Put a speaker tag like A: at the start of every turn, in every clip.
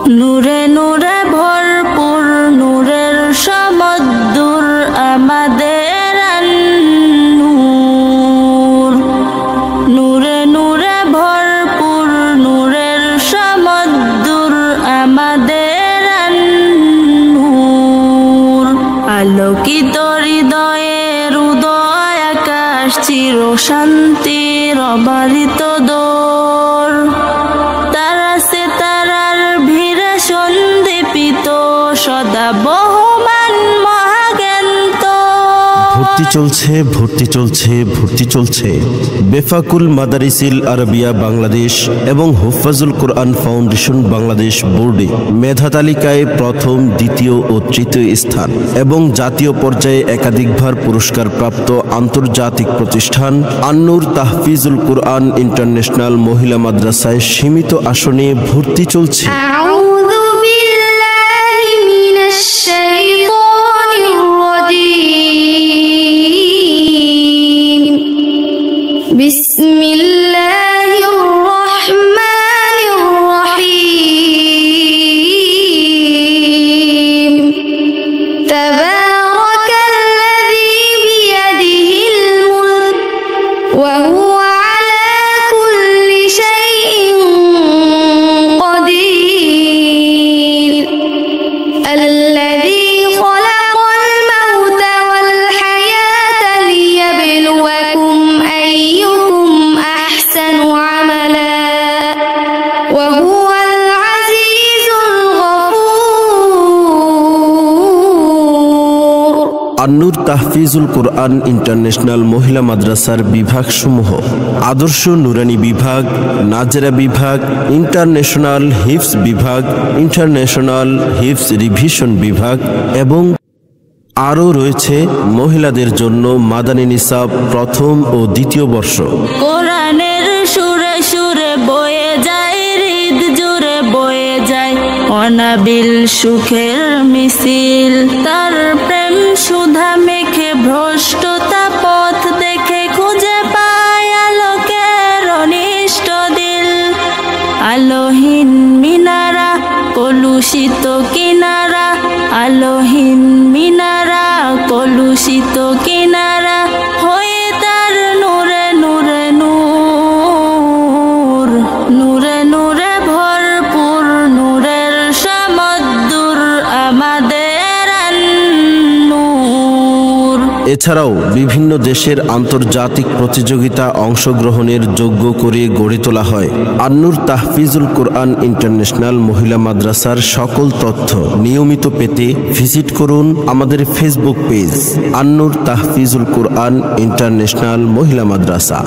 A: নূরে নূরে ভরপুর নূরের সমুদ্র আমাদের নূর। নূরে নূরে ভরপুর নূরের সমুদ্র আমাদের নূর। আলোকিত হৃদয়ের উদয় আকাশ চির শান্তির অবারিত দোর। তারা সে তারার ভিড়ে সন্দীপিত সদা বহমান মহাজ্ঞান্ত।
B: ভর্তি চলছে ভর্তি চলছে ভর্তি চলছে বেফাকুল মাদারিসিল আরবিয়া বাংলাদেশ এবং হুফাজুল কোরআন ফাউন্ডেশন বাংলাদেশ বোর্ডে মেধা তালিকায় প্রথম, দ্বিতীয় ও তৃতীয় স্থান এবং জাতীয় পর্যায়ে একাধিকবার পুরস্কার প্রাপ্ত আন্তর্জাতিক প্রতিষ্ঠান আন্নুর তাহফিজুল কোরআন ইন্টারন্যাশনাল মহিলা মাদ্রাসায় সীমিত আসনে ভর্তি চলছে।
A: বিসমিল্লাহির রহমানির রহিম। তাবারাকাল্লাযী বিয়াদিহিল মুলক ওয়া হুয়া আলা কুল্লি শাইইন কাদির। আল্লাযী খালাকাল মাউতা ওয়াল হায়াতা লিয়াবলুয়াকুম আইয়ুকুম আহসানু আমালা ওয়া হুয়াল আজিজুল গফুর।
B: আন্নুর তাহফিজুল কোরআন ইন্টারন্যাশনাল মহিলা মাদ্রাসার বিভাগসমূহ আদর্শ নুরানি বিভাগ, নাজেরা বিভাগ, ইন্টারন্যাশনাল হিফজ বিভাগ, ইন্টারন্যাশনাল হিফজ রিভিশন বিভাগ এবং আরও রয়েছে মহিলাদের জন্য মাদানী নিসাব প্রথম ও দ্বিতীয় বর্ষ।
A: কোরআনের সুরে সুরে বয়ে যায় হৃদ জুড়ে বয়ে যায় অনাবিল সুখের মিছিল। তার প্রেম সুধা মেখে ভ্রষ্টতা পথ দেখে খুঁজে পায় আলোকের অনিষ্ট দিল। আলোহীন মিনারা কলুষিত কিনারা, আলোহীন মিনারা কলুষিত কিনারা হয়ে তার নূরে নূরে নূর। নূরে নূরে ভরপুর নূরের সমুদ্র আমাদের নূর।
B: এছাড়াও বিভিন্ন দেশের আন্তর্জাতিক প্রতিযোগিতা অংশগ্রহণের যোগ্য করে গড়ে তোলা হয়। আন্নুর তাহফিজুল কোরআন ইন্টারন্যাশনাল মহিলা মাদ্রাসার সকল তথ্য নিয়মিত পেতে ভিজিট করুন আমাদের ফেসবুক পেজ আন্নুর তাহফিজুল কোরআন ইন্টারন্যাশনাল মহিলা মাদ্রাসা।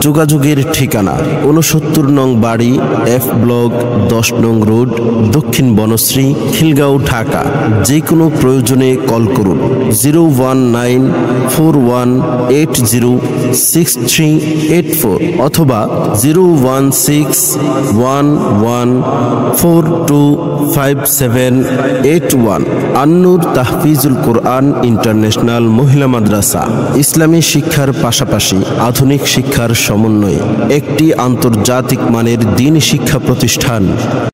B: যোগাযোগের ঠিকানা 69 নং বাড়ি, এফ ব্লক, 10 নং রোড, দক্ষিণ বনশ্রী, খিলগাঁও, ঢাকা। যে কোনো প্রয়োজনে কল করুন 01941806384 অথবা 01611425781। আন্নুর তাহফিজুল কোরআন ইন্টারন্যাশনাল মহিলা মাদ্রাসা ইসলামী শিক্ষার পাশাপাশি আধুনিক শিক্ষার সমন্বয়ে একটি আন্তর্জাতিক মানের দ্বীন শিক্ষা প্রতিষ্ঠান।